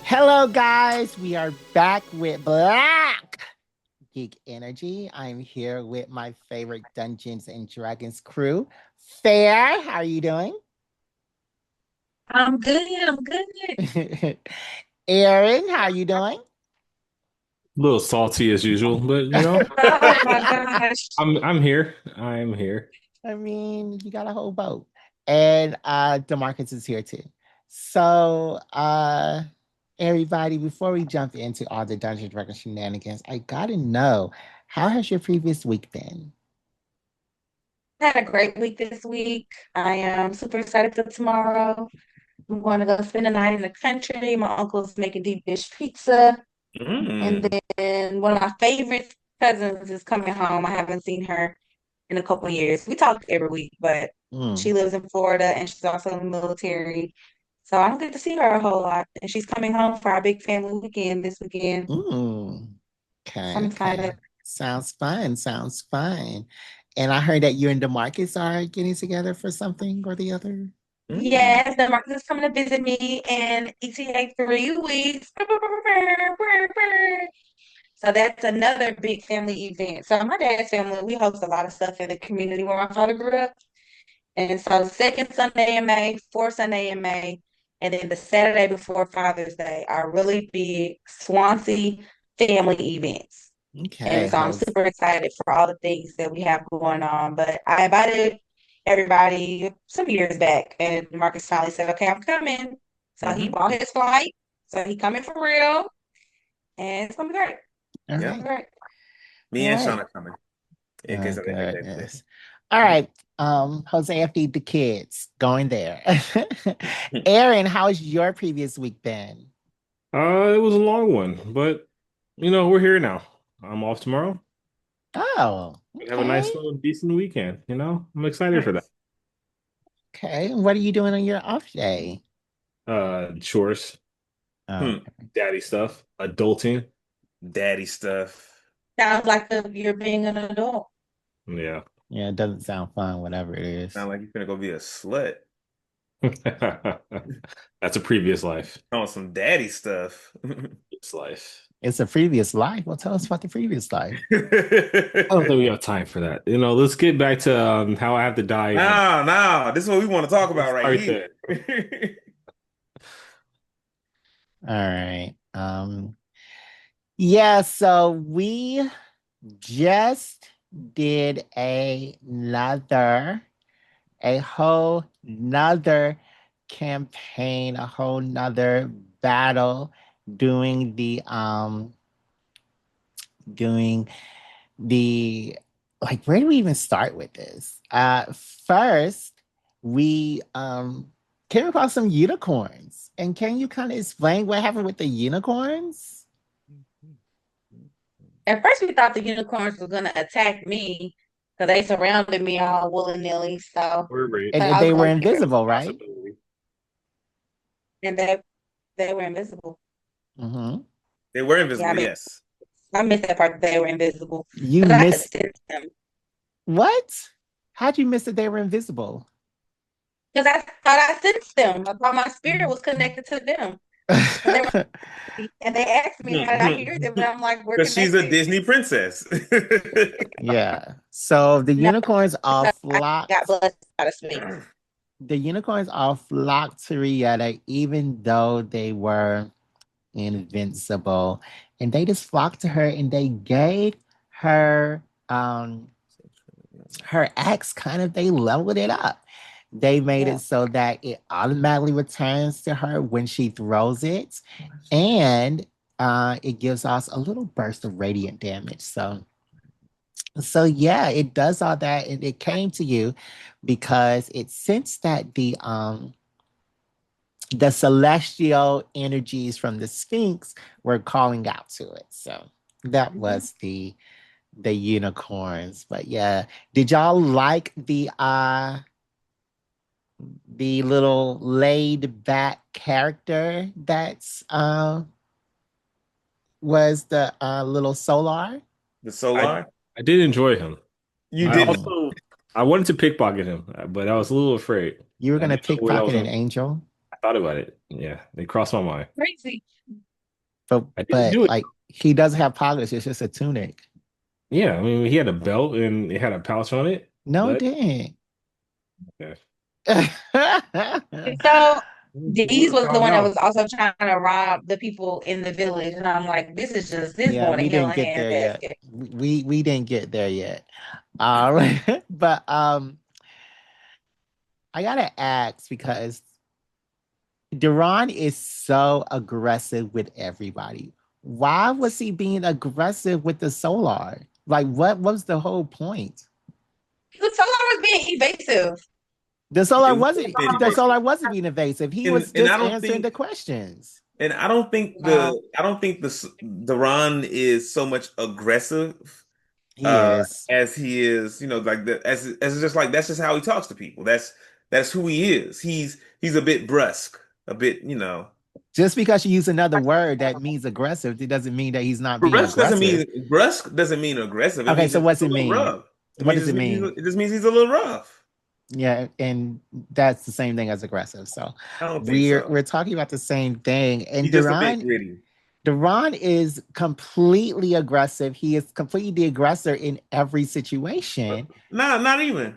Hello, guys. We are back with Black Geek Energy. I'm here with my favorite Dungeons and Dragons crew. Fair, how are you doing? I'm good. I'm good. Aaron, how are you doing? A little salty as usual, but Oh my gosh. I'm here. I'm here. I mean, you got a whole boat. And Demarcus is here too. So everybody, before we jump into all the Dungeons and Dragons shenanigans, I gotta know, how has your previous week been? I had a great week this week. I am super excited for tomorrow. I'm going to go spend the night in the country. My uncle's making deep dish pizza. And Mm. then one of my favorite cousins is coming home. I haven't seen her in a couple of years. We talk every week, but she Mm. lives in Florida and she's also in the military. So I don't get to see her a whole lot. And she's coming home for our big family weekend this weekend. Mm. So Okay, I'm okay. excited. Sounds fun. Sounds fun. And I heard that you and Demarcus are getting together for something or the other. Mm. Yes, the Marcus is coming to visit me in ETA 3 weeks. So that's another big family event. So my dad's family, we host a lot of stuff in the community where my father grew up. And so second Sunday in May, fourth Sunday in May, and then the Saturday before Father's Day are really big Swansea family events. Okay, And so I'm how's super excited for all the things that we have going on. But I invited everybody some years back, and Marcus finally said, "Okay, I'm coming." So he Hmm. bought his flight. So he coming for real, and it's gonna be great. all It's Yep. gonna be right. great. Me All and right. Sean are coming. In Oh case I didn't make that goodness. All right. Jose, feed the kids. Going there. clear. Aaron, how's your previous week been? It was a long one, but we're here now. I'm off tomorrow. Oh, We have a okay. nice little decent weekend. I'm excited for that. Nice. Okay. What are you doing on your off day? Chores, Oh, hmm. Daddy stuff, adulting. Daddy stuff. Sounds like you're being an adult. Yeah. yeah, it doesn't sound fun, whatever it is. Sound like you're gonna go be a slut. That's a previous life. On some daddy stuff. It's life. It's a previous life. Well, tell us about the previous life. I don't think we have time for that. Let's get back to how I have to die again. No, this is what we want to talk Let's about right start here. there. All right. Yeah, so we just did a whole nother campaign, a whole nother battle doing doing the like, where do we even start with this? First we came across some unicorns. And can you kind of explain what happened with the unicorns? At first, we thought the unicorns were gonna attack me because they surrounded me all willy-nilly. So We're great. And I they was were gonna get rid, invisible, right? Possibility. and they were invisible. Hmm. They were Yeah, invisible, yes. I missed that part that they were invisible You because I could missed sense them. what? How'd you miss that they were invisible? Because I thought I sensed them. I thought my spirit was connected to them, and they were, and they asked me how did I hear them, and I'm like, we're Because she's a connected. Disney princess. Yeah. So the No, unicorns all because I got flocked. blessed out of space. The unicorns all flocked to Rieta, even though they were invincible. And they just flocked to her and they gave her her axe kind of, they leveled it up. They made Yeah. it so that it automatically returns to her when she throws it. And it gives us a little burst of radiant damage. So yeah, it does all that, and it came to you because it sensed that the celestial energies from the Sphinx were calling out to it. So that Mhm. was the unicorns. But yeah, did y'all like the little laid back character that's was the little Solar? The I Solar? I did enjoy him. You I Mm. didn't. also I wanted to pickpocket him, but I was a little afraid. You were I gonna didn't know where that pickpocket was an going. angel? thought about it. Yeah, they crossed my mind. Crazy. I didn't But do it. like he doesn't have pockets. It's just a tunic. Yeah, I mean, he had a belt and it had a pouch on it, No, it but didn't. yeah. So We Deez would was the find one that out. was also trying to rob the people in the village, and I'm like, this Yeah, going to we hell didn't in a get there yet. handbasket. We didn't get there yet. All right. But I gotta ask because Duran is so aggressive with everybody. Why was he being aggressive with the Solar? Like, what was the whole point? The Solar was being evasive. The It Solar was wasn't. being The Solar evasive. wasn't being evasive. He was And just answering the questions. No. I don't think the Ron is so much aggressive He is. as he is, like as just like that's just how he talks to people. That's who he is. He's a bit brusque, a bit, Just because you use another word that means aggressive, it doesn't mean that he's not being brusque doesn't aggressive. mean brusque doesn't mean aggressive. It Okay, means so just what's a it little mean? rough. What does it mean? It just means he's a little rough. Yeah, and that's the same thing as aggressive. So I don't think we're so. talking about the same thing. And He's just a bit gritty. Duran is completely aggressive. He is completely the aggressor in every situation. Not even. Not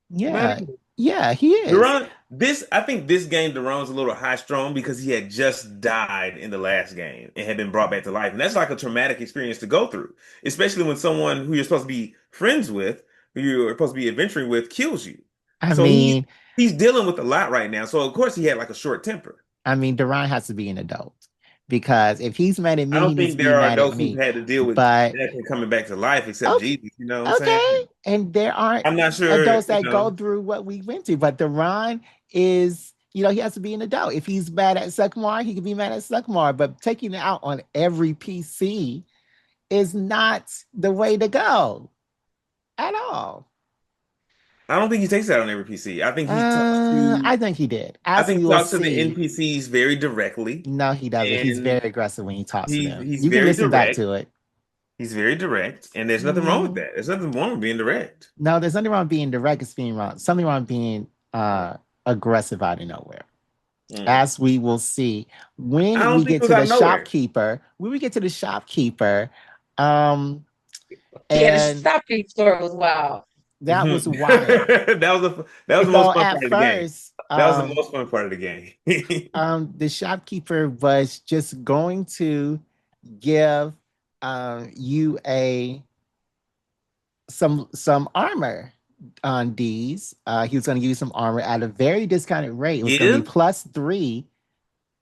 Yeah. even. Yeah, he is. Duran, I think this game, Duran's a little high strung because he had just died in the last game and had been brought back to life. And that's like a traumatic experience to go through, especially when someone who you're supposed to be friends with, who you're supposed to be adventuring with, kills you. I So mean, he's dealing with a lot right now. So of course he had like a short temper. Duran has to be an adult because if he's mad at I me, he don't needs think to be there are mad at adults who've me. had to deal with But death and coming back to life except okay, Jesus, you know what I'm okay. saying? And there aren't I'm not sure, adults that go through what we went through, but Duran is, he has to be an adult. If he's mad at Suckmar, he can be mad at Suckmar, but taking it out on every PC is not the way to go at all. I don't think he takes that on every PC. I think he talks to I think he did. I As think we he will talks to the see. NPCs very directly, No, he doesn't. He's and very aggressive when he talks to them. he's You can very listen back direct. to it. He's very direct, and there's nothing wrong with that. There's nothing wrong with being direct. No, there's nothing wrong with being direct. It's being wrong. Something wrong with being aggressive out of nowhere. As we will see when we get to the shopkeeper. When we get to the shopkeeper, Yeah, the shopkeeper story was wild. That was wild. that was the most fun part of the game. That was the most fun part of the game. The shopkeeper was just going to give you some armor on Deez. He was going to give you some armor at a very discounted rate. It was going to be +3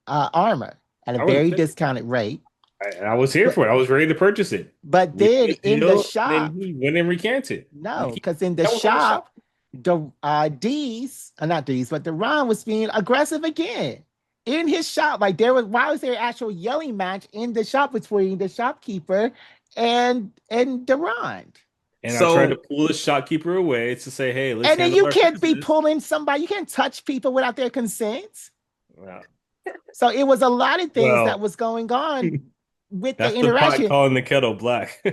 armor at a very discounted rate. I was here for it. I was ready to purchase it. But then in the shop, then he went and recanted. No, because in the shop, Deez, not Deez, but Duran was being aggressive again in his shop. Like why was there an actual yelling match in the shop between the shopkeeper and Duran? And I tried to pull the shopkeeper away to say, "Hey, let's." And then you can't be pulling somebody. You can't touch people without their consent. Wow. So it was a lot of things that was going on with the interaction. That's the pot calling the kettle black.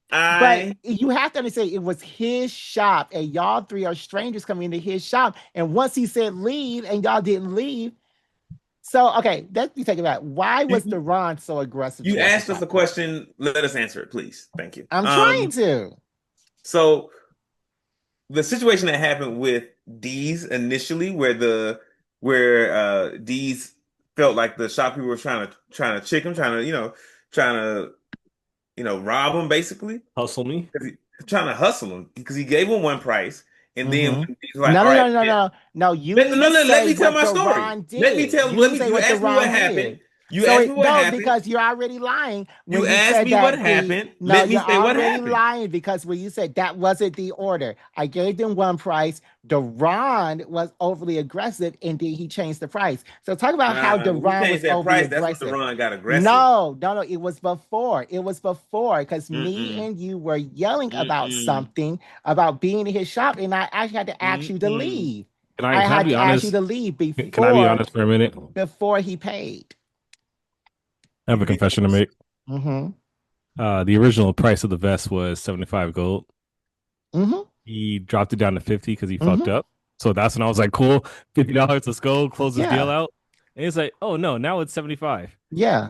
But you have to understand, it was his shop, and y'all three are strangers coming into his shop. And once he said leave, and y'all didn't leave. So, okay, let me take it back. Why was Duran so aggressive? You asked us a question. Let us answer it, please. Thank you. I'm trying to. So, the situation that happened with Deez initially, where Deez felt like the shopkeeper was trying to trick him, trying to rob him, basically. Hustle me. Trying to hustle him because he gave him one price. And then he's like, no. You let me tell my story. Let me tell you ask me what happened. You asked me what happened because you're already lying. You asked me what happened. Let me say what happened. You're lying because when you said that wasn't the order, I gave them one price. Duran was overly aggressive, and then he changed the price. So talk about how Duran was overly aggressive. That's when Duran got aggressive. No. It was before. because me and you were yelling about something about being in his shop, and I actually had to ask you to leave. I had to ask you to leave before. Can I be honest for a minute? Before he paid. I have a confession to make. Mm-hmm. The original price of the vest was 75 gold. Mm-hmm. He dropped it down to 50 because he fucked up. So that's when I was like, cool, $50, let's go, close this deal out. And it's like, oh no, now it's 75. Yeah,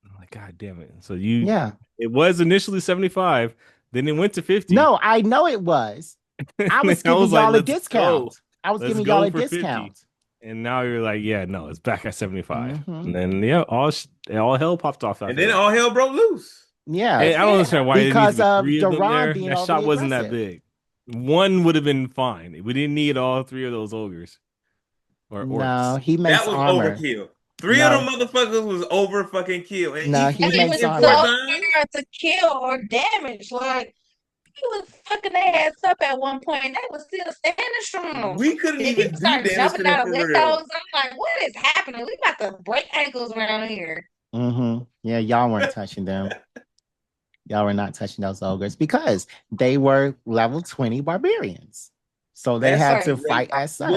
I'm like, God damn it. So yeah. it was initially 75, then it went to 50. No, I know it was. I And was I giving was like, y'all a let's go. discount. I was Let's giving y'all go a for 50. discount. And now you're like, yeah, no, it's back at 75. Hmm. And then yeah, all hell popped off And after then that. all hell broke loose. Yeah, And That's I don't it. understand why it needs to because be of three of them Duran there. being That shop overly wasn't that aggressive. big. One would have been fine. We didn't need all three of those ogres or No, orcs. he That makes was armor. overkill. Three of them No, motherfuckers was over fucking kill. And no, And he it even makes was if so we're armor. done, hard to kill or damage. Like he was fucking their ass up at one point, and they was still standing strong. we couldn't Then he even do started damage to jumping them out of for real. windows. I'm like, what is happening? We about to break ankles around here. Yeah, y'all weren't touching them. Y'all were not touching those ogres because they were level 20 barbarians. So they That's had to Crazy. fight as such.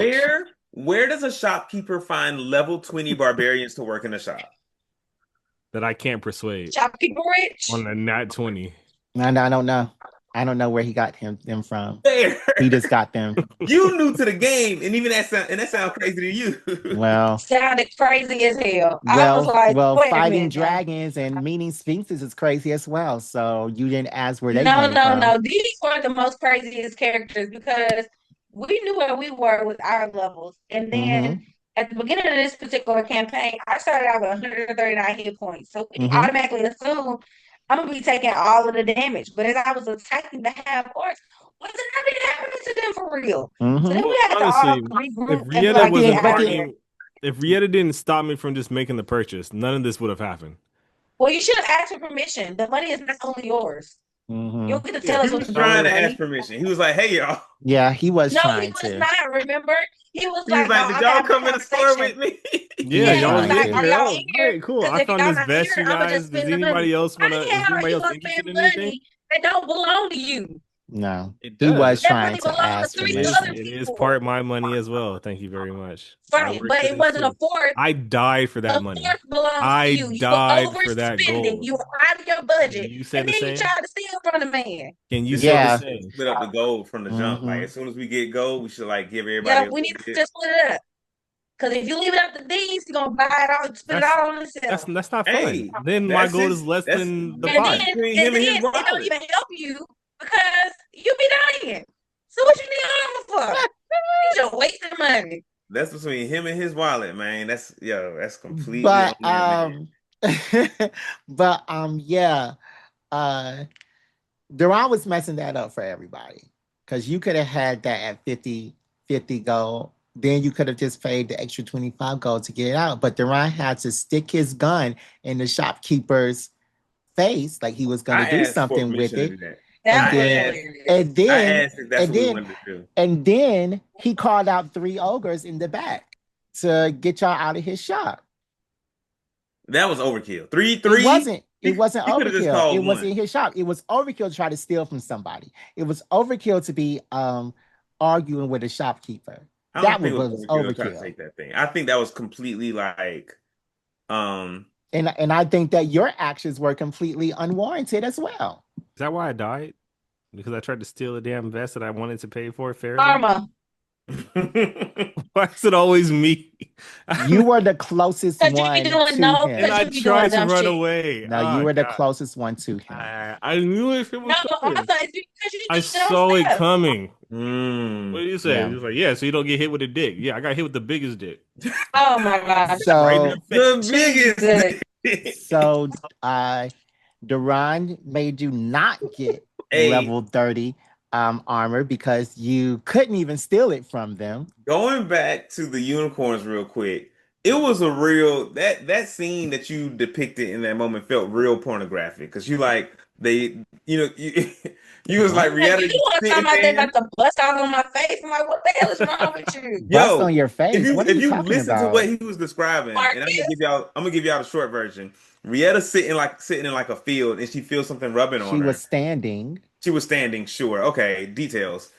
where does a shopkeeper find level 20 barbarians to work in the shop? That I can't persuade Shopkeeper rich. on the nat 20. And I don't know. I don't know where he got them from. Fair. He just got them. You new to the game, and even that sound crazy to you. Well, Sounded crazy as hell. I was like, wait a fighting minute now. dragons and meeting sphinxes is crazy as well. So you didn't ask where they No, came no, from. no. These were the most craziest characters because we knew where we were with our levels. And then Mm-hmm. at the beginning of this particular campaign, I started out with 139 hit points. So we Mm-hmm. automatically assumed I'm gonna be taking all of the damage. But as I was attacking the half orcs, wasn't nothing happening to them for real. So then Mm-hmm. we Well, had to all honestly, if regroup and be Rieta like, But get then, wasn't but out of then, there. arguing, if Rieta didn't stop me from just making the purchase, none of this would have happened. Well, you should have asked for permission. The money is not only yours. You mm-hmm. don't get to Yeah, tell He us what was to do with trying the to ask money. permission. He was like, "Hey, y'all." Yeah, he was No, he trying was to. not, remember? He was He was like, no, like, "Did I'm y'all having a come in the store conversation. with me?" He yeah, was Yeah, he y'all was was trying like, getting to. are there. y'all Oh, in here? great, cool. Because I if found y'all this not here, vest, you I'm gonna just guys. Does spend the money. anybody else How wanna? the Is hell are anybody you else gonna interested spend in anything? money that don't belong to you? No, It he does. was That trying money to belonged to ask three permission. other It is people. part my money as well. Thank you very much. I Right, worked but for it this wasn't a too. fourth. I died for that A money. fourth belongs to I you. You were died for that overspending. gold. You were out of your budget. Can you say And the then you same? tried to steal from the man. Can you This is say why the we Yeah. should same? split up the gold from the jump. Like Mm-hmm. as soon as we get gold, we should like give everybody Yeah, a we little need to bit. just split it up. Because if you leave it up to Deez, he's gonna buy it all, spend it That's all on himself. that's not fun. Hey, Then my gold is less than the And then that's pot. between and him then and his it don't wallet. even help you because you be dying. So what you need armor for? You just wasting money. That's between him and his wallet, man. That's completely on But that man. yeah. Uh Duran was messing that up for everybody. Because you could have had that at 50 gold. Then you could have just paid the extra 25 gold to get it out. But Duran had to stick his gun in the shopkeeper's face, like he was gonna I do asked for something with permission to it. do that. And That I was then asked. hilarious. and I then asked if that's and what we then wanted to do. and then he called out three ogres in the back to get y'all out of his shop. That was overkill. Three, It three. wasn't. It wasn't He could have just overkill. It called was one. in his shop. It was overkill to try to steal from somebody. It was overkill to be arguing with a shopkeeper. I don't That think it was was overkill to try to overkill. take that thing. I think that was completely like, And I think that your actions were completely unwarranted as well. Is that why I died? Because I tried to steal a damn vest that I wanted to pay for fairly? Karma. Why is it always me? You were the closest Because you be one doing to no, And him. because I you be doing tried to dumb run shit. away. No, you Oh, were the God. closest one to him. I knew if it No, was I coming. thought it's because you I do dumb saw it stuff. coming. Mm. What do you say? Yeah. He was like, yeah, so you don't get hit with a dick. Yeah, I got hit with the biggest dick. Oh my gosh. Right in So the The Jesus. biggest. so Duran made you not get Hey, level 30 armor because you couldn't even steal it from them. going back to the unicorns real quick, it was a real that scene that you depicted in that moment felt real pornographic because you like they you was like Like, you reality want to talk sitting about they there. about to bust out on my face? I'm like, what the hell is wrong with you? Bust Yo, on your face. What are if you you talking listen to what about? he was describing, and Marcus? I'm gonna give y'all the short version. Rietta's sitting in like a field, and she feels something rubbing on She was her. standing. She was standing, sure. Okay, details.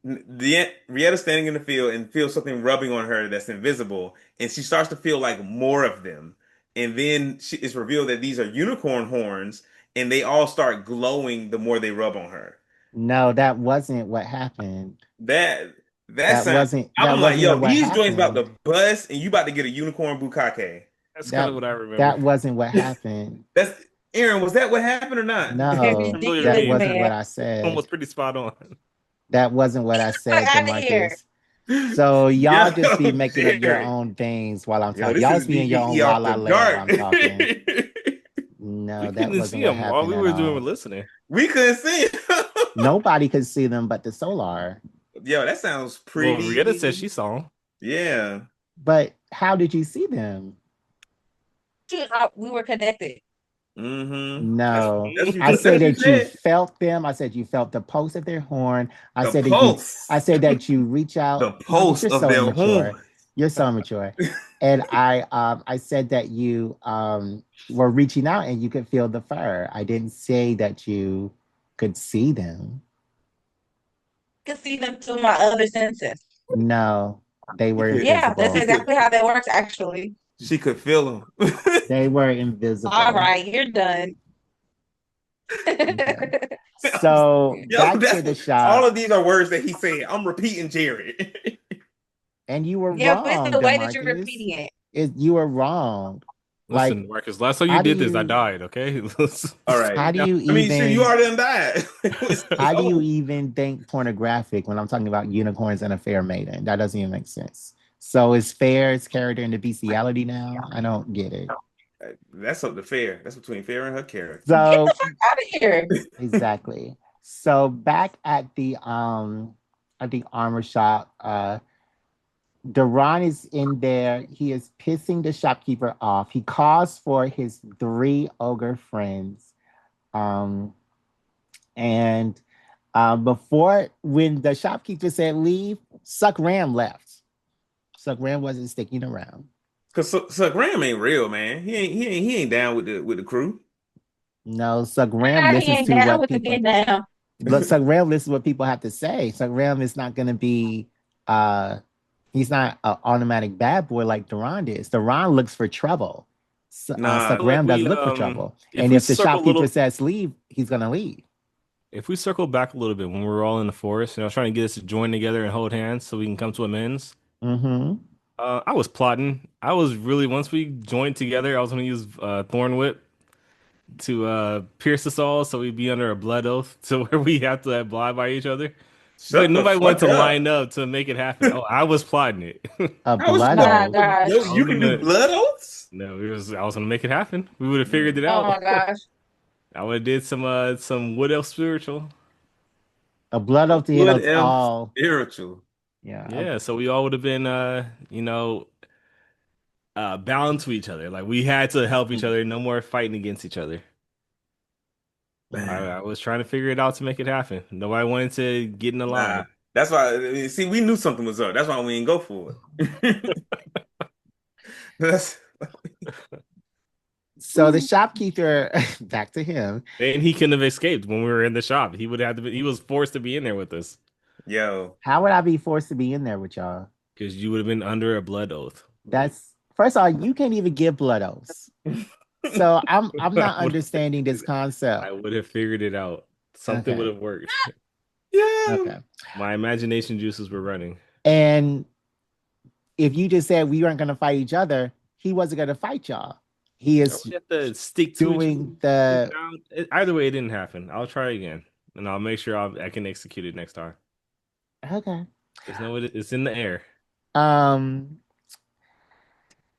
The Rietta's standing in the field and feels something rubbing on her that's invisible, and she starts to feel like more of them. And then it's revealed that these are unicorn horns, and they all start glowing the more they rub on her. No, that wasn't what happened. That That sounds. That I'm like, wasn't yo, even what these joints about happened. to bust, and you about to get a unicorn bukkake. That's kind That of what I remember. that wasn't what happened. That's Aaron. Was that what happened or not? No, Familiar that Ridiculous, name. wasn't what man. I said. Almost pretty spot on. That wasn't what I Fuck said, out of here. Demarcus. So y'all just be Yo, making up your Jared. own things while I'm Yo, talking. this Y'all is just be in your own DBE la off la the land while dart. I'm talking. We No, that couldn't wasn't see what them. All happened we at were doing was all. listening. We couldn't see it. Nobody could see them but the solar. Yo, that sounds Well, Rietta said pretty. she saw them. Yeah. But how did you see them? We were connected. Mm-hmm. No. That's I that's said what you that you said. felt them. I said you felt the pulse of their horn. I The said pulse. that you reach The out. pulse You're of so their immature. horn. You're so immature. And I said that you were reaching out and you could feel the fur. I didn't say that you could see them. I could see them through my other senses. No, they were Yeah, that's invisible. exactly how that works, actually. She could feel them. They were All invisible. right, you're done. Okay. So Yo, back to that's the all shop, of these are words that he said. I'm repeating Jared. and you were Yeah, but it's wrong, the way that you're Demarcus. repeating it. You were wrong. Like, Listen, Marcus, last time you how do did this, I you died, okay? All right. how do you I mean, shit, you even already done died. It's how do you over. even think pornographic when I'm talking about unicorns and a fair maiden? That doesn't even make sense. So is Fair's character in the bestiality now? I don't get it. That's up to Fair. That's between Fair and her character. Get the So fuck out of here. exactly. So back at the armor shop, Duran is in there. He is pissing the shopkeeper off. He calls for his 3 ogre friends. And before, when the shopkeeper said leave, Suck Ram left. Suck Ram wasn't sticking around. Cause so Graham ain't real, man. He ain't down with the crew. No, Suck Ram He listens ain't to down what with the people get down. look. Suck Ram listens to what people have to say. Suck Ram is not going to be. He's not an automatic bad boy like Duran is. Duran looks for trouble. Nah. Suck Ram doesn't look for trouble. if And we if the circle a shopkeeper little, says leave, he's going to leave. if we circle back a little bit when we were all in the forest, and I was trying to get us to join together and hold hands so we can come to amends. Mm-hmm. I was plotting. I was really once we joined together, I was going to use Thorn Whip to pierce us all, so we'd be under a blood oath, to where we have to abide by each other. But Shut the nobody wanted fuck to up. line up to make it happen. Oh, I was plotting it. A How was blood My oath. gosh. Yo, you can do blood oaths? No, I was gonna make it happen. We would have figured it Oh my out. gosh. I would have did some wood elf spiritual. A blood oath to hit Blood us elf all. spiritual. Yeah. Yeah, so we all would have been bound to each other. Like we had to help each other. No more fighting against each other. I was trying to figure it out to make it happen. Nobody wanted to get in the Nah. line. That's why, I mean, see, we knew something was up. That's why we didn't go for it. That's So the shopkeeper, back to him. And he couldn't have escaped when we were in the shop. He would have to be, he was forced to be in there with us yo. How would I be forced to be in there with y'all? because you would have been under a blood oath. That's first of all, you can't even give blood oaths. So I'm I not would- understanding this I concept. would have figured it out. Something Okay. would have worked. Yeah. Okay. My imagination juices were running. And if you just said we weren't gonna fight each other, he wasn't gonna fight y'all. He is We have to stick to doing each the Either way, it didn't happen. I'll try again, and I'll make sure I can execute it next time. okay. It's in the air.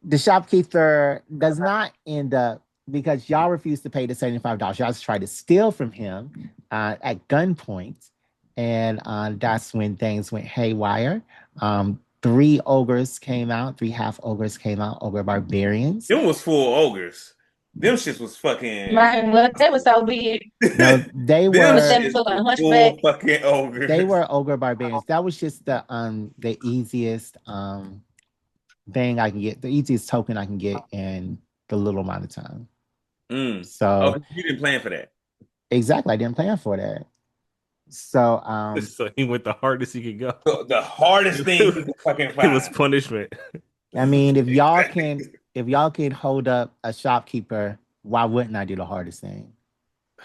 The shopkeeper does not end up because y'all refused to pay the $75. Y'all just tried to steal from him at gunpoint. And that's when things went haywire. 3 ogres came out, 3 half ogres came out, ogre barbarians. Them was full ogres. Them shits was fucking. Man, look, that was so big. No, they Them were shits full was hunchback. full fucking ogres. they were ogre barbarians. That was just the easiest thing I can get, the easiest token I can get in the little amount of time. Mm. So Oh, you didn't plan for that. exactly, I didn't plan for that. So So he went the hardest he could go. The hardest thing you could fucking It find. was punishment. I mean, if y'all can hold up a shopkeeper, why wouldn't I do the hardest thing?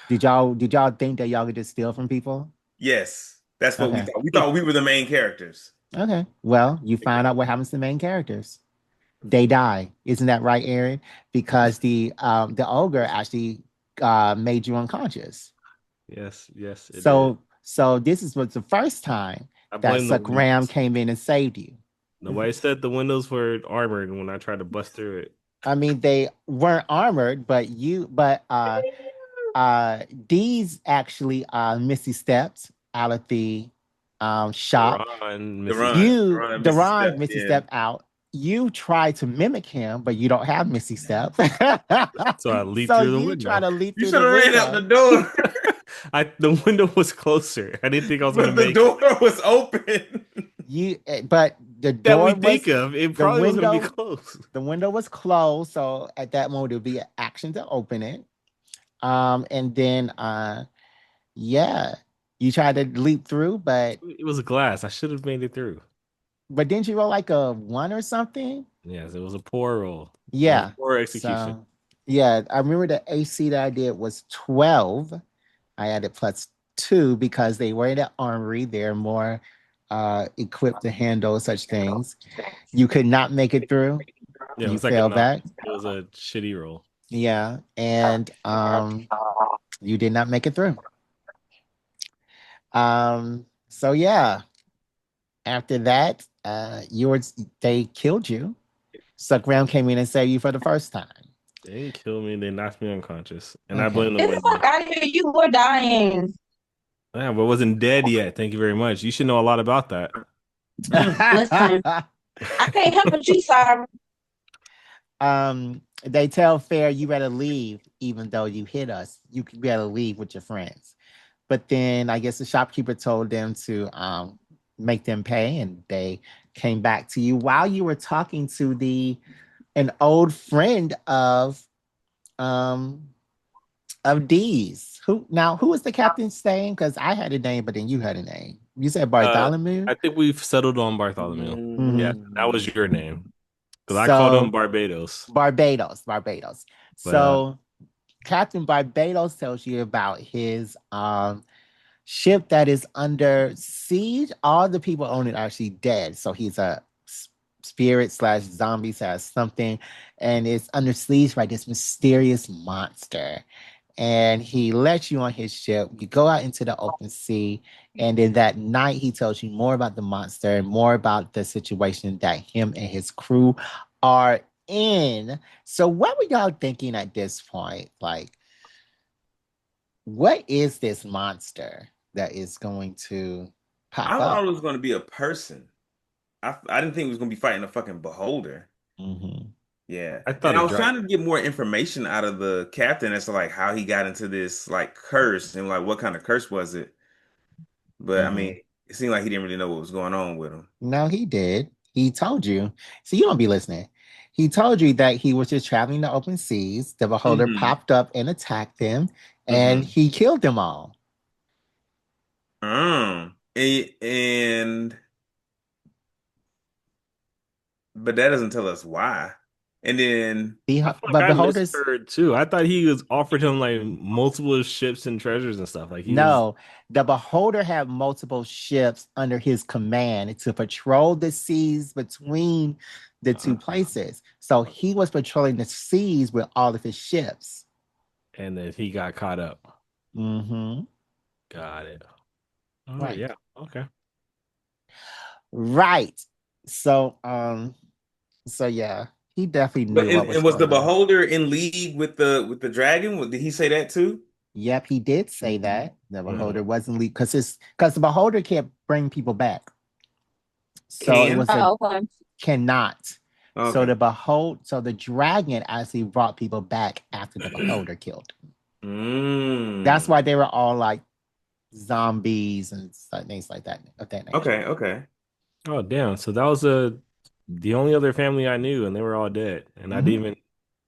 Did y'all think that y'all could just steal from people? Yes, that's what we Okay. thought. We thought we were the main characters. Okay. Well, you find out what happens to the main characters. They die. Isn't that right, Aaron? Because the ogre actually made you unconscious. Yes, yes, it did. So this was the first time I that blame the Sakram windows. came in and saved you. Nobody said the windows were armored when I tried to bust through it. I mean, they weren't armored, but Deez actually Missy stepped out of the shop. Ron, Missy Deron, Step. You, Deron and Missy Deron, stepped Missy in. stepped out. You tried to mimic him, but you don't have Missy step. So I leaped So through the you try window. to leap You through should the have ran out the window. door, The window was closer. I didn't think I was gonna but the make it. door was open. But the That we door think was of, it the probably was gonna be window. close. The window was closed, so at that moment it would be an action to open it. And then yeah, you tried to leap through, It was a glass. I should have made it through. but didn't you roll like a one or something? Yes, it was a poor roll. It was a Yeah. poor execution. So yeah, I remember the AC that I did was 12. I added +2 because they were in the armory. They're more equipped to handle such things. You could not make it through. Yeah, it You was like a fell knock. back. It was a shitty roll. Yeah. And you did not make it through. So yeah, after that, they killed you. Suckram came in and saved you for the first time. They didn't kill me. They knocked me unconscious, and I Okay. blame the Get the window. fuck out of here. You were dying. Yeah, but wasn't dead yet. Thank you very much. You should know a lot about that. Listen, I can't help but you, Sarah. They tell Fair you better leave, even though you hit us. You better leave with your friends. But then I guess the shopkeeper told them to make them pay, and they came back to you while you were talking to an old friend um of Deez. Who was the captain's name? Because I had a name, but then you had a name. You said Bartholomew. I think we've settled on Bartholomew. Mhm. Yeah, that was your name. Because I called him So Barbados. Barbados. But So Captain Barbados tells you about his ship that is under siege. All the people on it are actually dead. So he's a spirit slash zombie slash something, and it's under siege by this mysterious monster. And he lets you on his ship. You go out into the open sea, and then that night he tells you more about the monster and more about the situation that him and his crew are in. So, what were y'all thinking at this point? Like, what is this monster that is going to pop I thought up? it was going to be a person. I didn't think it was going to be fighting a fucking beholder. Mm-hmm. Yeah. I And thought I a was dragon. trying to get more information out of the captain as to like how he got into this like curse and like what kind of curse was it. But I Mm-hmm. mean, it seemed like he didn't really know what was going on with him. No, he did. He told you. So you don't be listening. He told you that he was just traveling the open seas. The beholder Hmm. popped up and attacked them, and Hmm. he killed them all. And but that doesn't tell us why. And then I feel like But I beholders, misheard too. I thought he was offered him like multiple ships and treasures and stuff. Like he was. no, the beholder had multiple ships under his command to patrol the seas between the two places. So he was patrolling the seas with all of his ships. And then he got caught up. Mm-hmm. Got it. Oh Right. yeah. Okay. Right. So yeah, he definitely but knew what was and was the going on. beholder in league with the dragon? Did he say that too? Yep, he did say that. The Mhm. beholder wasn't because the beholder can't bring people back. So it Can? was a Okay. cannot. Okay. So the dragon actually brought people back after the beholder killed. That's Mm. why they were all like zombies and things like that of that nature. Okay, okay. Oh damn. So that was the only other family I knew, and they were all dead. And I Mhm. didn't even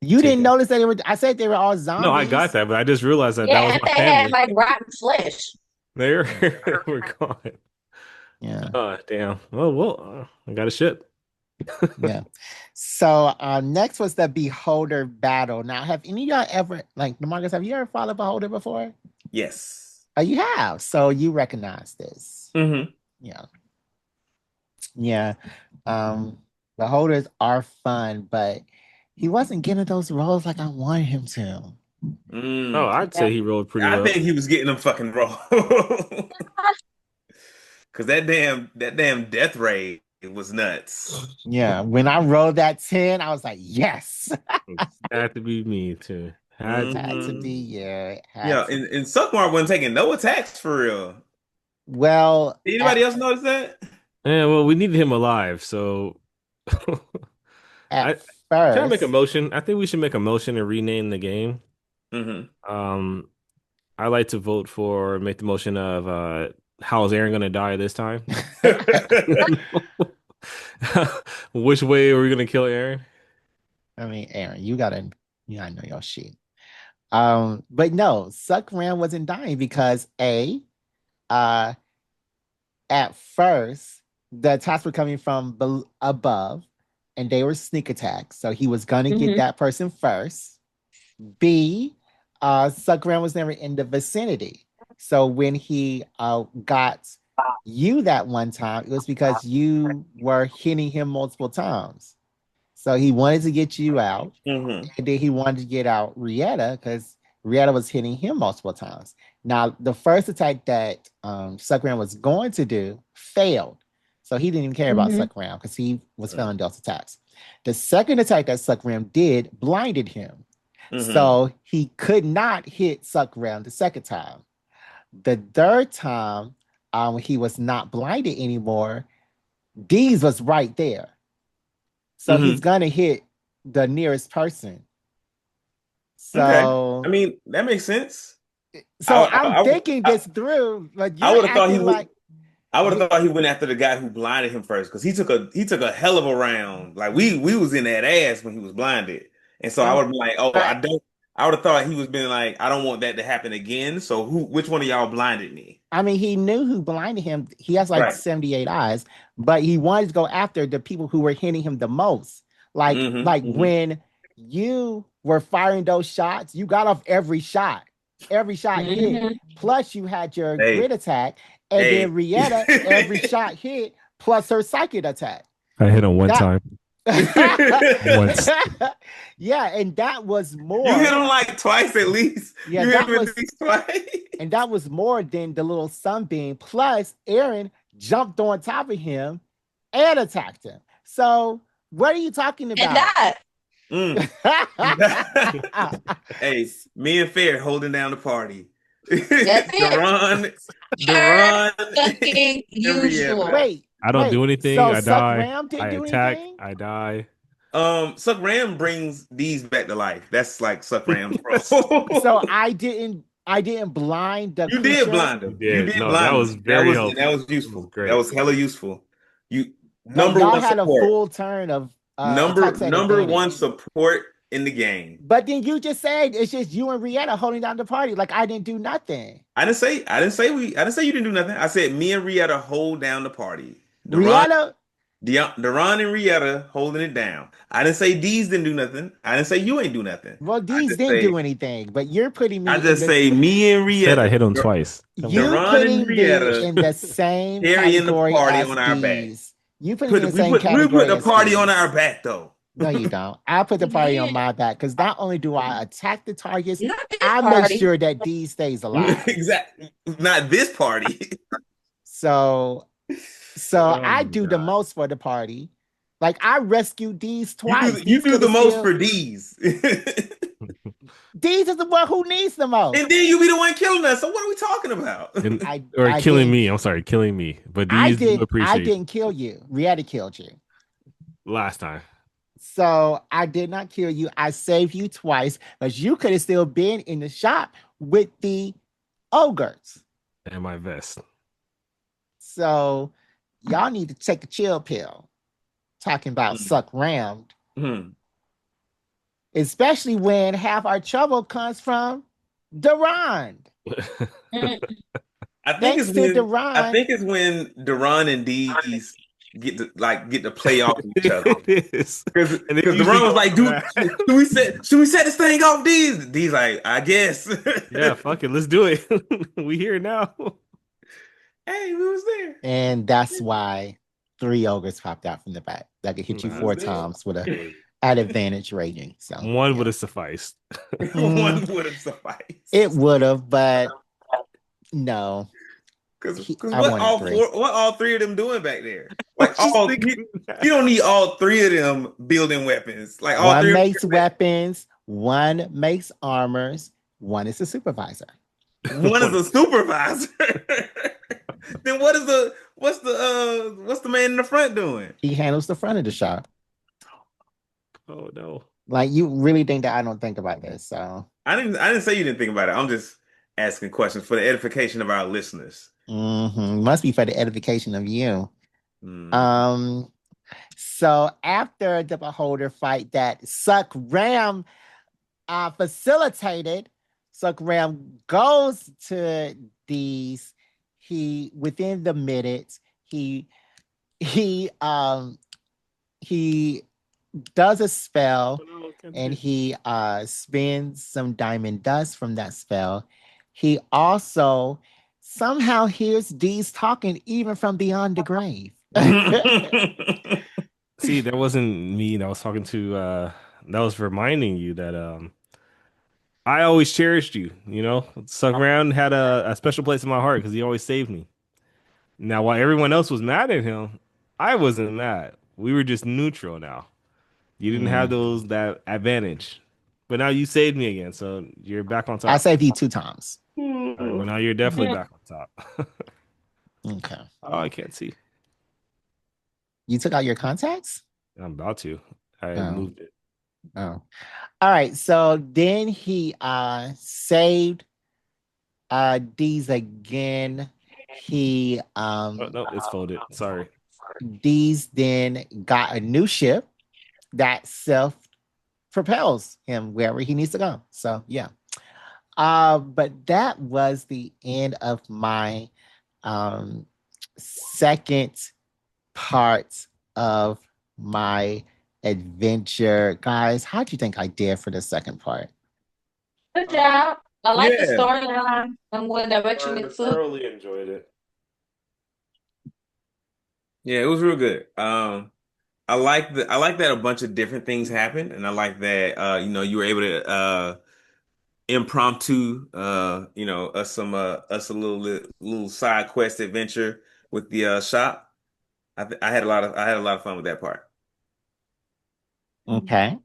You take didn't that. notice that I said they were all No, I zombies. got that, but I just realized that Yeah, was and my they had family. like rotten flesh. They were they were gone. Yeah. Oh damn. Well, I got a ship. Yeah. So next was the Beholder battle. Now, have any of y'all ever, like Demarcus, have you ever fought a Beholder before? Yes. Oh, you have. So you recognize this. Hmm. Yeah. Yeah. Um, the holders are fun, but he wasn't getting those roles like I wanted him to. Oh, Mm. I'd say he rolled pretty I think well. he was getting them fucking wrong. Cause that damn death ray was nuts. Yeah. When I rolled that 10, I was like, yes. Had to be me too. Had to Had be to be, me. yeah, it had Yeah, to and, be. and Suckmar wasn't taking no attacks for real. Well, Did at anybody else notice that? Yeah, well, we needed him alive, so at I can I make a first, motion? I think we should make a motion and rename the game. Hmm. Um, I like to vote for make the motion of how's Aaron gonna die this time? Which way are we gonna kill Aaron? I mean, Aaron, you gotta know your shit. But no, Suck Ram wasn't dying because uh, at first the attacks were coming from above, and they were sneak attacks. So he was gonna get Mhm. that person first. B, Suck Ram was never in the vicinity. So when he got you that one time, it was because you were hitting him multiple times. So he wanted to get you out. Hmm. And then he wanted to get out Rieta because Rieta was hitting him multiple times. Now, the first attack that Suckram was going to do failed. So he didn't even care about Mhm. Suckram because he was failing those attacks. The second attack that Suckram did blinded him. Hmm. So he could not hit Suckram the second time. The third time, he was not blinded anymore. Deez was right there. So he's Hmm. going to hit the nearest person. Okay. I So, mean, that makes sense. I so I'm I, I, thinking I, this through, but I you're would have thought he acting would. like I would you. have thought he went after the guy who blinded him first because he took a hell of a round. Like we was in that ass when he was blinded, and so I would Um, have been like, oh, I don't. I would have thought he was been like, I don't want that to happen again. So which one of y'all blinded me? I mean, he knew who blinded him. He has like Right. 78 eyes, but he wanted to go after the people who were hitting him the most. Hmm. Like Hmm. when you were firing those shots, you got off every shot. Every shot hit. Mhm. Plus, you had your Hey, grit attack, and then hey. Rieta, every shot hit plus her psychic attack. I hit him one That time. You Once. yeah, and that was hit more. him like twice at least. Yeah, You hit that him at was least twice. and that was more than the little sunbeam. Plus, Aaron jumped on top of him and attacked him. So, what are you talking And about? that. Mm. Hey, me and Fair holding down the party. That's it. Duran, Pure Duran, fucking and usual. Rieta. wait, I don't do wait. anything. So I Suck die. Ram I didn't do attack. anything? I die. Suck Ram brings these back to life. That's like Suck Ram's role. So I didn't blind the You did creature. blind You him. You did. did No, that blind was him. That very was that helpful. was It was useful. That great. was hella useful. You But number y'all one had a support. full turn of Number attacks at number one advantage. support in the game. But then you just said it's just you and Rihanna holding down the party. Like I didn't do nothing. I didn't say you didn't do nothing. I said me and Rieta hold down the party. Duran Rihanna, Duran and Rieta holding it down. I didn't say Deez didn't do nothing. I didn't say you ain't do nothing. well, I these just didn't say do anything, but you're putting I me in just this. say me and Said I Rieta. hit him twice. Come on. You Duran and putting me Rieta in the same carrying the category party as on our back. these. You putting me Put in the, the same we put category the as party on these. our back though. No, you don't. I put the party on Yeah. my back because not only do I attack the targets, Not this I make party. sure that these stays alive. Exactly. Not this party. So, so Oh I my do the God. most for the party. Like I rescued these You do twice. you These do could the have most still. for D's. These is the one who needs the And most. then you be the one killing us. So what are we talking about? And, I or I killing didn't me. I'm sorry, killing me. But I these do did I appreciate didn't kill you. Rihanna killed you. last time. So I did not kill you. I saved you twice, but you could have still been in the shop with the ogres. And my vest. So y'all need to take a chill pill. Talking about suck rammed, Mhm. especially when half our trouble comes from Durand. Mm. I think Thanks it's to when I Durand. think it's when Duran and D's get to play off each other. It is. Because And it usually Duran was goes like, to dude, that. should we set this thing off, D's? D's like, I guess. Yeah, fuck it. Let's do it. We here now. Hey, we was there. And that's why 3 ogres popped out from the back that could hit you Nah, 4 times with a it was- at advantage rating. So one would yeah. have sufficed. Mm, One would have it sufficed. would have, but no. Because I wanted 3. what all three of them doing back there? I Like was just all thinking you that. don't need all three of them building weapons. Like all One three of makes weapons, one makes armors, one is a supervisor. them, one is a supervisor. Then what's the man in the front doing? He handles the front of the shop. Oh no. Like you really think that I don't think about this? So I didn't say you didn't think about it. I'm just asking questions for the edification of our listeners. must be for the edification of you. Mm. Um, so after the beholder fight that Suck Ram facilitated, Suck Ram goes to these. He within the minutes, he he does a spell Oh, no, can't and see. he spins some diamond dust from that spell. He also somehow hears Deez talking even from beyond the grave. See, that wasn't me that was talking to that was reminding you that I always cherished you, you know? Suck around had a special place in my heart because he always saved me. Now, while everyone else was mad at him, I wasn't mad. We were just neutral now. You didn't have Mm. that advantage. But now you saved me again, so you're back on I top. saved you 2 times. All right, well now you're definitely back on top. Okay. Oh, I can't see. You took out your contacts? I'm about to. I Oh. moved it. Oh. All right. So then he saved Deez again. He Oh no, it's folded. Sorry. Deez then got a new ship that self propels him wherever he needs to go. So yeah. But that was the end of my second part of my adventure. Guys, how do you think I did for the second part? Good job. I like the Yeah. storyline and what direction it took. Thoroughly enjoyed it. Yeah, it was real good. I like that a bunch of different things happened, and I like that you were able to impromptu us a little side quest adventure with the shop. I had a lot of fun with that part. Okay.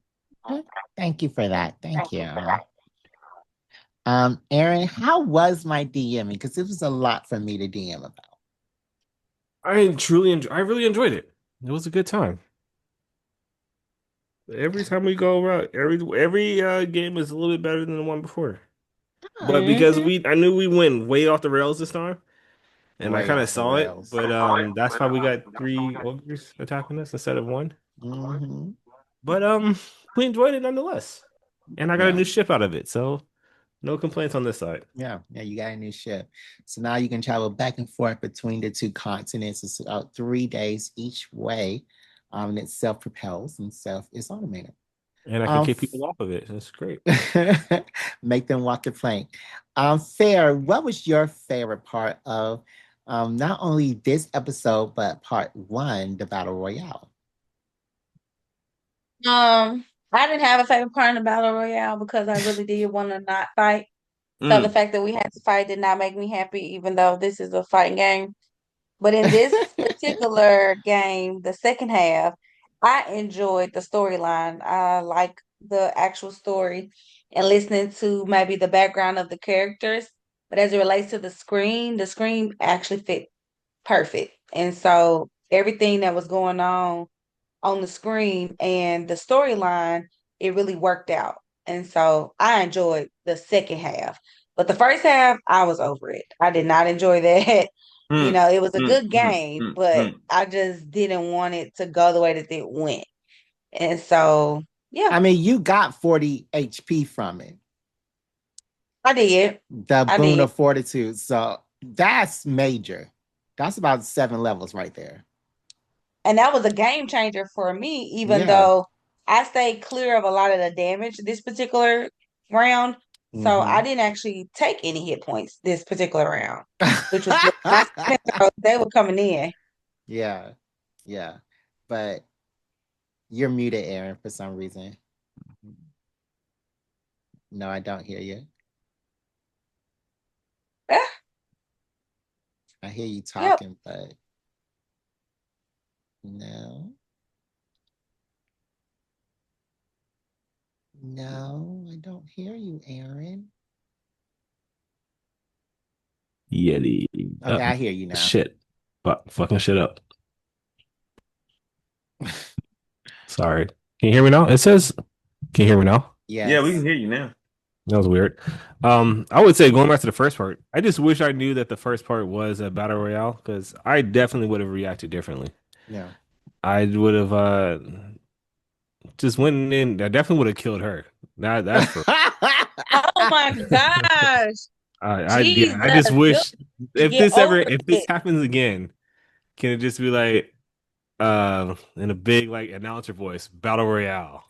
Thank you for that. Thank you. Aaron, how was my DMing? Because it was a lot for me to DM about. I really enjoyed it. It was a good time. Every time we go around, every game is a little bit better than the one before. But because Mhm. I knew we went way off the rails this time, and I Way kind of off the saw it. rails. But that's why we got three ogres attacking us instead of one. Hmm. But we enjoyed it nonetheless, and I got a Yeah. new ship out of it, so no complaints on this side. Yeah. Yeah. You got a new ship. So now you can travel back and forth between the two continents. It's about 3 days each way. And it self propels and self is automated. And I can Um, kick people off of it. That's great. make them walk the plank. Fair, what was your favorite part of not only this episode, but part one, the Battle Royale? I didn't have a favorite part in the battle royale because I really did want to not fight. So the Mm. fact that we had to fight did not make me happy, even though this is a fighting game. But in this particular game, the second half, I enjoyed the storyline. I like the actual story and listening to maybe the background of the characters. But as it relates to the screen actually fit perfect. And so everything that was going on the screen and the storyline, it really worked out. And so I enjoyed the second half. But the first half, I was over it. I did not enjoy that. You Mm. know, it was a Mm. good Mm. game, Mm. but Mm. I just didn't want it to go the way that it went. And so, yeah, I mean, you got 40 HP from it, I did. the I boon did. of fortitude. So that's major. That's about 7 levels right there. And that was a game changer for me, even Yeah. though I stayed clear of a lot of the damage this particular round. So I Hmm. didn't actually take any hit points this particular round, which was good. My so they were coming in. Yeah. Yeah. But you're muted, Aaron, for some reason. No, I don't hear you. Ah, I hear you yep. talking, but no. No, I don't hear you, Aaron. Yeti. Okay, I hear you now. Shit. Fucking shit up. Sorry. Can you hear me now? It says, can you hear me now? Yeah, we Yes. can hear you now. That was weird. I would say going back to the first part, I just wish I knew that the first part was a battle royale because I definitely would have reacted differently. No. I would have just went in. I definitely would have killed her. That's for Oh my gosh. yeah. Jesus, I just you wish get over if this it. happens again, can it just be like in a big like announcer voice, battle royale?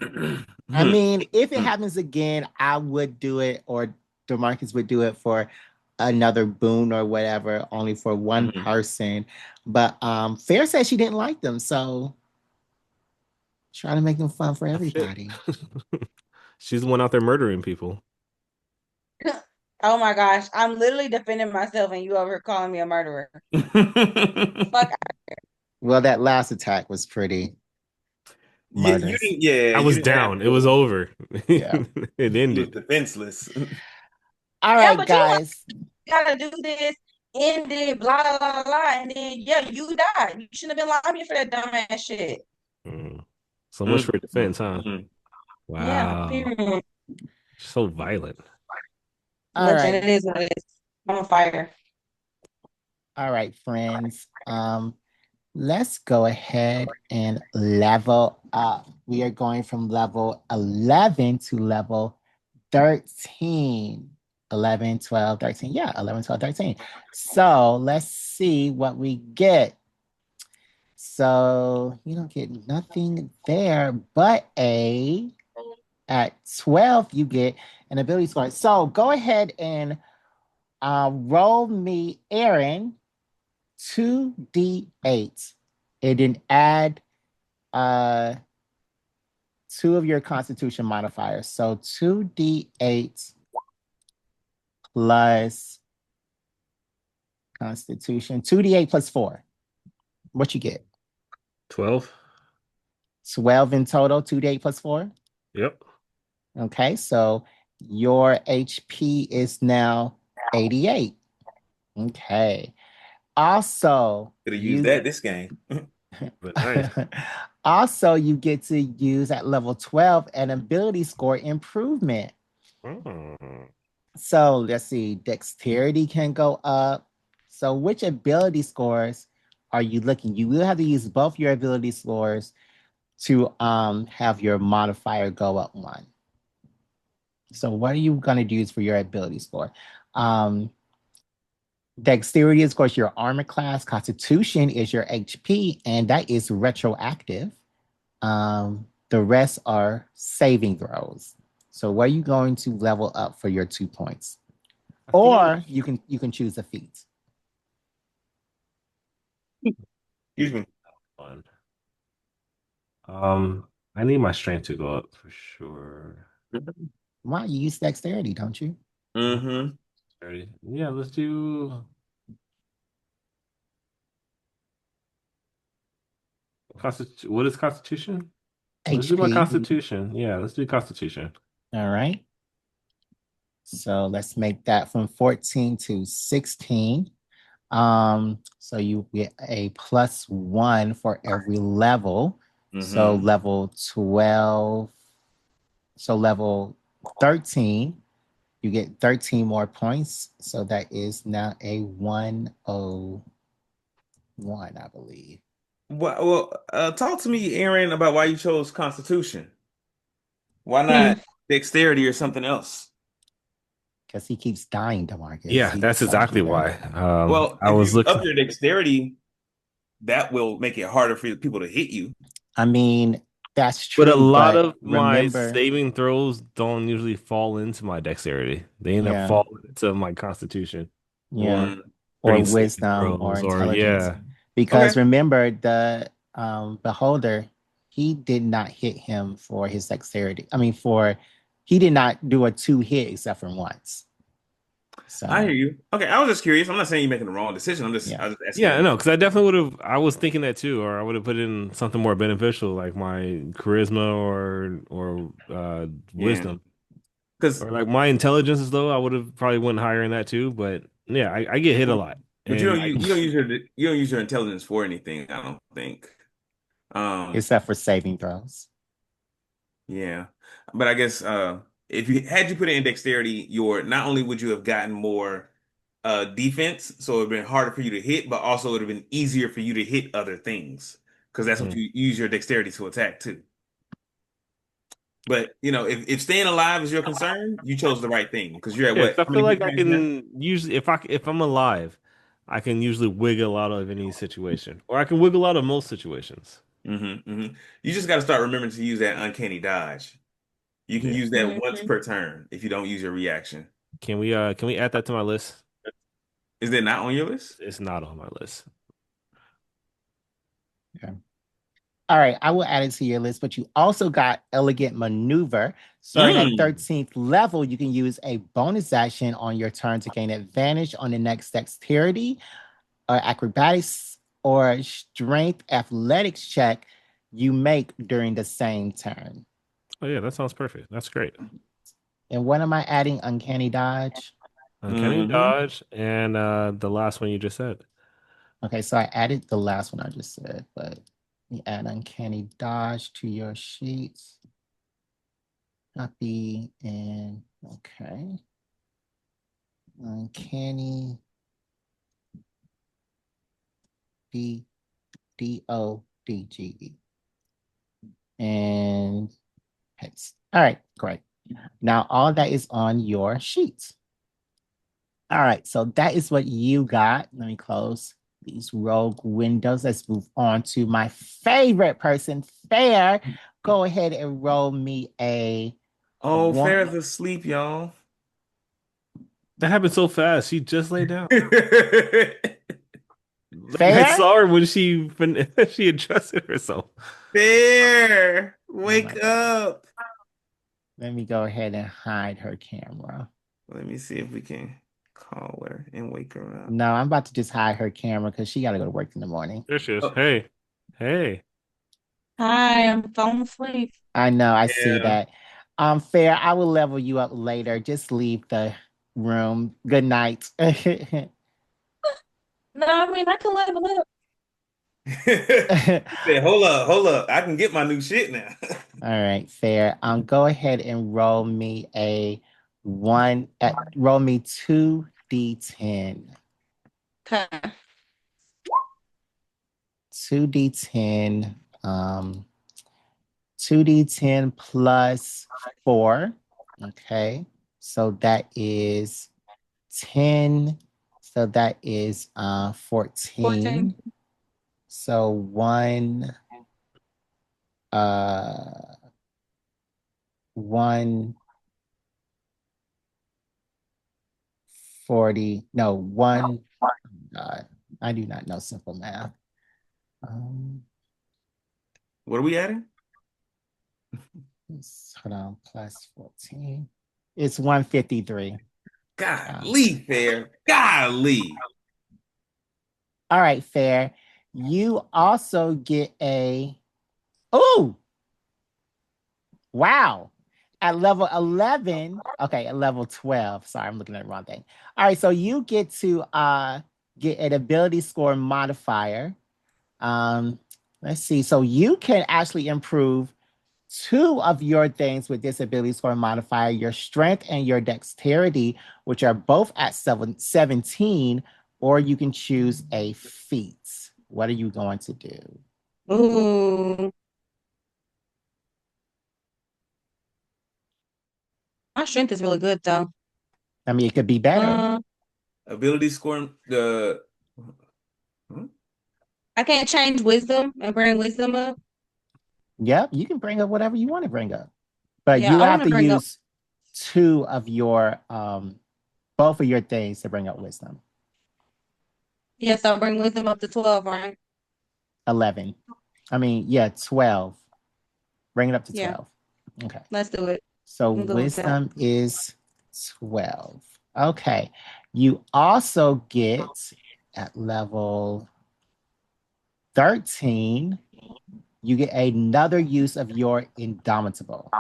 I mean, if it happens again, I would do it, or DeMarcus would do it for another boon or whatever, only for one Mhm. person. But Fair said she didn't like them, so try to make them fun for Shit. everybody. She's the one out there murdering people. Oh my gosh. I'm literally defending myself and you over here calling me a murderer. Fuck. Well, that last attack was pretty Yeah, you murderous. didn't. Yeah, I you was didn't have down. It was to. over. Yeah. It You was ended. defenseless. All Yeah, right, but you guys. gotta do this, end it, blah blah blah blah, and then yeah, you died. You shouldn't have been lying for that dumbass shit. Mm. So much for defense, huh? Mhm. Yeah, Wow. period. So violent. All Listen, right. it is what it is. I'm on fire. All right, friends. Let's go ahead and level up. We are going from level 11 to level 13. 11, 12, 13. Yeah, 11, 12, 13. So let's see what we get. So you don't get nothing there but at 12, you get an ability score. So go ahead and roll me, Aaron, 2d8 and then add uh, two of your constitution modifiers. So 2d8 plus constitution, 2d8 plus 4. What you get? 12. 12 in total, 2d8 plus 4. Yep. Okay, so your HP is now 88. Okay. Also, Could have used you that this game. But nice. also you get to use at level 12 an ability score improvement. Mm. So let's see, dexterity can go up. So which ability scores are you looking? You will have to use both your ability scores to have your modifier go up one. So what are you going to use for your ability score? Dexterity is, of course, your armor class. Constitution is your HP, and that is retroactive. The rest are saving throws. So where are you going to level up for your 2 points? I think Or you can choose a feat. Excuse me. fun. I need my strength to go up for sure. Why you use dexterity, don't you? Mm-hmm. Yeah, let's do what is Constitution? Let's do my HP. Constitution. Yeah, let's do Constitution. All right. So let's make that from 14 to 16. So you get a +1 for every level. So Mm-hmm. level 12, so level 13, you get 13 more points. So that is now a 101, I believe. Well, talk to me, Aaron, about why you chose Constitution. Why Hmm. not dexterity or something else? Because he keeps dying, DeMarcus. Yeah, He that's gotta exactly keep it. why. Well, I if was you up looking. your dexterity, that will make it harder for people to hit you. I mean, that's But a true, lot but of my remember, saving throws don't usually fall into my dexterity. They end up yeah, falling into my constitution yeah, or Mm. or strength saving wisdom or throws or intelligence. yeah. Because Okay. remember, the beholder, he did not hit him for his dexterity. I mean, he did not do a 2 hit except for once. I hear So you. Okay, I was just curious. I'm not saying you're making the wrong decision. yeah. I was just Yeah, I asking. know, because I definitely would have. I was thinking that too, or I would have put in something more beneficial, like my charisma or Yeah, wisdom, because or like my intelligence. As though I would have probably went higher in that too. But yeah, I get hit a lot, but and you don't use your intelligence for anything. I don't think. Um, Except for saving throws. yeah, but I guess if you had you put it in dexterity, your not only would you have gotten more defense, so it would have been harder for you to hit, but also it would have been easier for you to hit other things because that's what mm. you use your dexterity to attack too. But if staying alive is your concern, you chose the right thing because you're at Yeah, 'cause what? I How feel many hit like I points now? can usually if I'm alive, I can usually wiggle out of any situation, or I can wiggle out of most situations. You just got to start remembering to use that uncanny dodge. You can Yeah. use that once Mhm. per turn if you don't use your reaction. Can we add that to my list? Is that not on your list? It's not on my list. Yeah. All right, I will add it to your list, but you also got elegant maneuver. Starting at Mm. 13th level, you can use a bonus action on your turn to gain advantage on the next dexterity or acrobatics or strength athletics check you make during the same turn. Oh yeah, that sounds perfect. That's great. And what am I adding? Uncanny dodge. Uncanny Hmm. dodge and the last one you just said. Okay, so I added the last one I just said, but you add uncanny dodge to your sheets. Copy and okay. Uncanny DODGE. And paste. All right, great. Now all that is on your sheets. All right, so that is what you got. Let me close these rogue windows. Let's move on to my favorite person, Fair. Go ahead and roll me a Oh, one. Farrah's asleep, y'all. That happened so fast. She just laid down. Like I Fair? saw her when she adjusted herself. Fair, Oh my wake God. up. Let me go ahead and hide her camera. Let me see if we can call her and wake her up. No, I'm about to just hide her camera because she got to go to work in the morning. There she is. Oh, Hey, hey. Hi, I'm falling asleep. I know, I see yeah. that. Fair, I will level you up later. Just leave the room. Good night. All No, I mean I can level up. Said, hold up. I can get my new shit now. right, fair. Go ahead and roll me a one. Roll me 2d10. Okay. 2d10. 2d10 plus 4. Okay. So that is 10. So that is 14. 14. So one 140. No, one. God, I do not know simple math. Um, What are we adding? hold on, plus 14. It's 153. Golly, Fair. Golly. All right, fair. You also get a. Oh, wow. At level 11, okay, at level 12. Sorry, I'm looking at the wrong thing. All right, so you get to get an ability score modifier. Um, let's see. So you can actually improve two of your things with this ability score modifier, your strength and your dexterity, which are both at 17, or you can choose a feat. What are you going to do? Ooh, my strength is really good though. I mean, it could be better. Uh, Ability score the hmm? I can't change wisdom and bring wisdom up. Yep, you can bring up whatever you want to bring up, but Yeah, you I have want to to bring up. use two of your both of your things to bring up wisdom. Yes, I'll bring wisdom up to 12, right? 11. I mean, yeah, 12. Bring it up to Yeah, 12. Okay. let's do it. So I'm good with that. wisdom is 12. Okay. You also get at level 13, you get another use of your indomitable.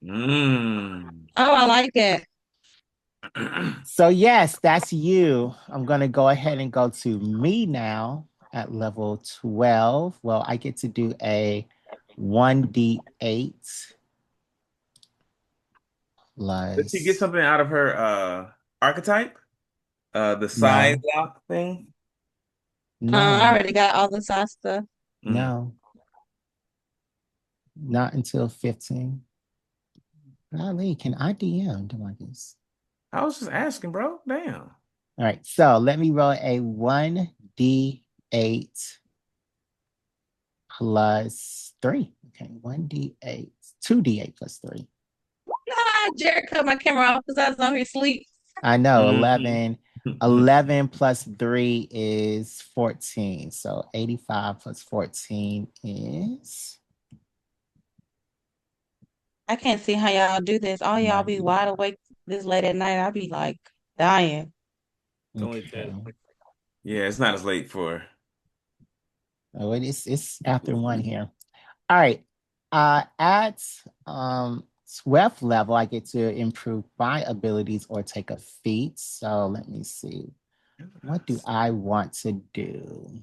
Mm. Oh, I like that. So, yes, that's you. I'm going to go ahead and go to me now at level 12. Well, I get to do a 1d8 Did she get plus. something out of her archetype? The side No, lock thing? I no, already got all the side stuff. Mm. no, not until 15. Golly, can I DM Demarcus? I was just asking, bro. Damn. All right, so let me roll a 1d8 plus 3. Okay, 1d8, 2d8 plus 3. Nah, Jared cut my camera off because I was on here asleep. I know, Mhm. 11. 11 plus 3 is 14. So 85 plus 14 is I can't see how y'all do this. All y'all be 90. wide awake this late at night. I be like dying. It's only 10. Okay. Yeah, it's not as late for. Oh, it's after 1 here. All right. At 12th level, I get to improve my abilities or take a feat. So let me see. What do I want to do?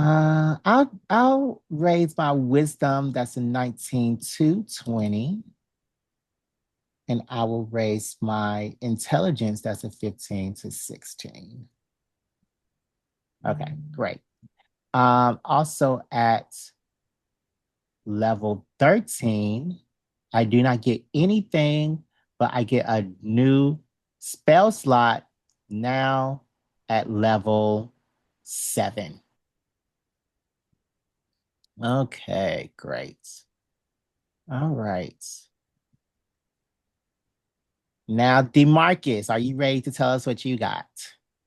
I'll raise my wisdom. That's a 19 to 20. And I will raise my intelligence. That's a 15 to 16. Okay, great. Also at level 13, I do not get anything, but I get a new spell slot now at level 7. Okay, great. All right. Now, Demarcus, are you ready to tell us what you got?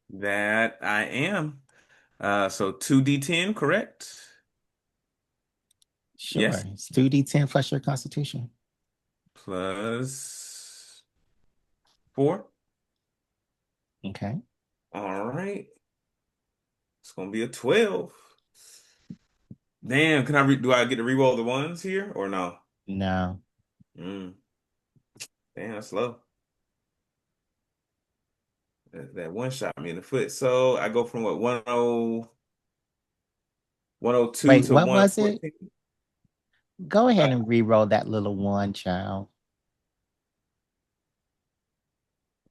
That I am. So 2d10, correct? Sure. Yes. It's 2d10 plus your constitution. Plus 4. Okay. All right. It's gonna be a 12. Damn, can I do I get to re-roll the ones here or no? No. Mm, damn, that's low. That one shot me in the foot. So I go from what 102 Wait, to what was it? 114. Go Uh, ahead and re-roll that little one, child.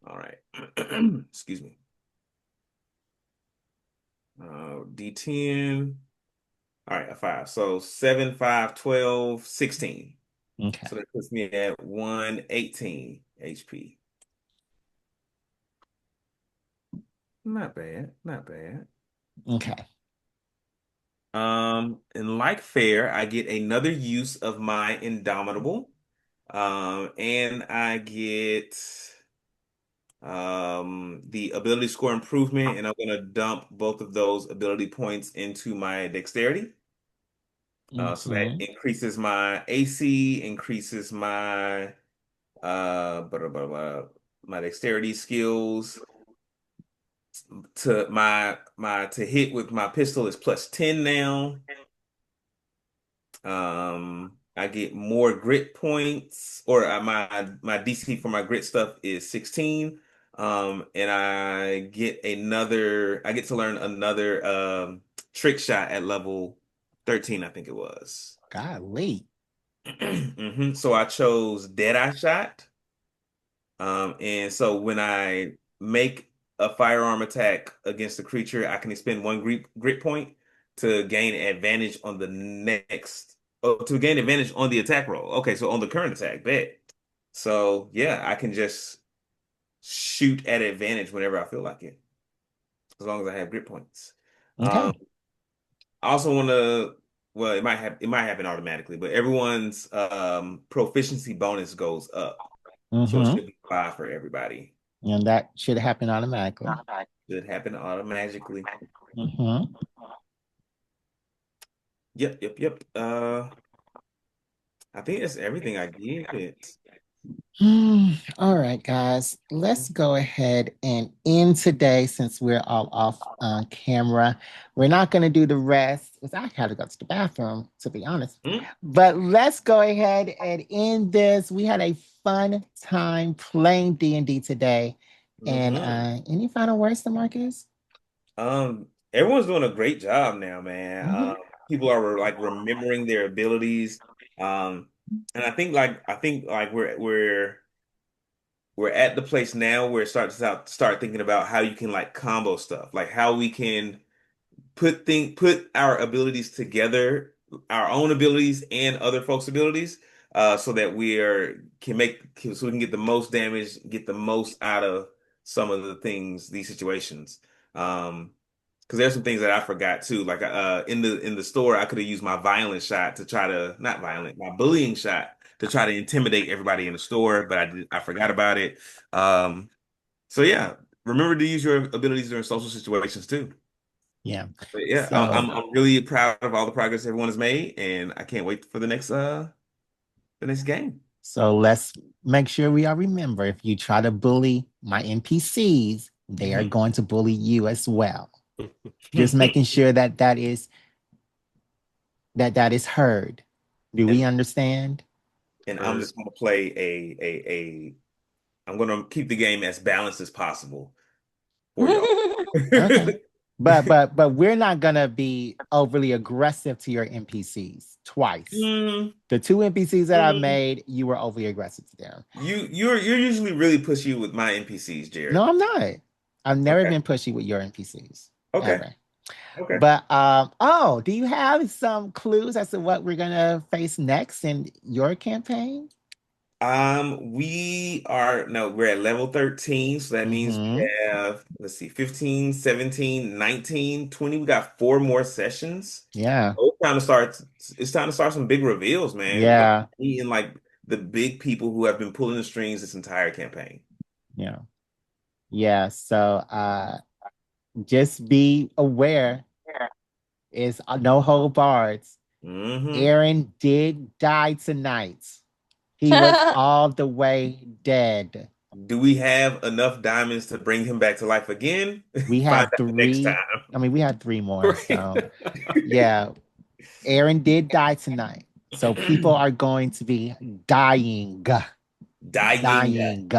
all right. Excuse me. D10. All right, a 5. So 7, 5, 12, 16. Okay. So that puts me at 118 HP. Not bad. Not bad. Okay. In like fare, I get another use of my Indomitable. And I get the ability score improvement, and I'm gonna dump both of those ability points into my dexterity. So that Mm-hmm. increases my AC, increases my blah, blah, blah, blah, my dexterity skills. To my to hit with my pistol is plus 10 now. I get more grit points, or my DC for my grit stuff is 16. And I get to learn another trick shot at level 13, I think it was. Golly. So I chose Deadeye Shot. And so when I make a firearm attack against a creature, I can expend one grit point to gain advantage on the next, oh, to gain advantage on the attack roll. Okay, so on the current attack, bet. So yeah, I can just shoot at advantage whenever I feel like it, as long as I have grit points. Um, Okay. I also want to, well, it might happen automatically, but everyone's proficiency bonus goes up. So it Mm-hmm. should be 5 for everybody. And that should happen automatically. Should happen automatically. Mm-hmm. Yep. I think that's everything I give it. All right, guys, let's go ahead and end today since we're all off on camera. We're not going to do the rest because I had to go to the bathroom, to be honest. Mm, But let's go ahead and end this. We had a fun time playing D&D today. And mhm. any final words to Marcus? Everyone's doing a great job now, man. Mhm. People are like remembering their abilities. Um, and I think like we're at the place now where it starts out start thinking about how you can like combo stuff, like how we can put our abilities together, our own abilities and other folks' abilities, so that so we can get the most damage, get the most out of some of the things, these situations. Because there's some things that I forgot too. Like in the store, I could have used my violent shot to try to not violent, my bullying shot to try to intimidate everybody in the store, but I forgot about it. Um, so yeah, remember to use your abilities during social situations too. Yeah. But yeah, So, I'm really proud of all the progress everyone has made, and I can't wait for the next game. so let's make sure we all remember if you try to bully my NPCs, they are Mhm. going to bully you as well. Just making sure that that is heard. Do we And understand? and I'm just gonna play a I'm gonna keep the game as balanced as possible for y'all. Okay. But we're not gonna be overly aggressive to your NPCs twice. Mm, The two NPCs that I mm. made, you were overly aggressive to them. You're usually really pushy with my NPCs, Jared. No, I'm not. I've never Okay. been pushy with your NPCs Okay. ever. Okay. But do you have some clues as to what we're gonna face next in your campaign? We are no, we're at level 13, so that means Mm-hmm. we have, let's see, 15, 17, 19, 20. We got four more sessions. Yeah. Oh, it's time to start some big reveals, man. We got Yeah. me and like the big people who have been pulling the strings this entire campaign. Yeah. Yeah. So just be aware, it's no hold bars. Hmm. Aaron did die tonight. He was all the way dead. Do we have enough diamonds to bring him back to life again? We Find have out next three. time. I mean, we had three more. Right. So yeah, Aaron did die tonight. So people are going to be dying, Dying. dying.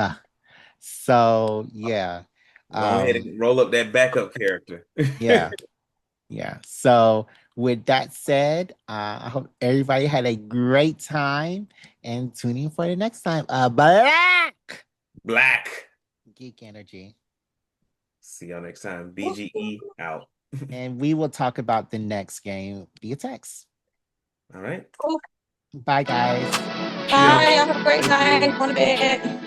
So yeah, Go ahead um, and roll up that backup character. yeah, yeah. So with that said, I hope everybody had a great time and tune in for the next time. Black Black. Geek Energy. See y'all next time. BGE out. And we will talk about the next game via text. All right. Cool. Bye, guys. Bye. Cheers. Have a great night. Go to bed.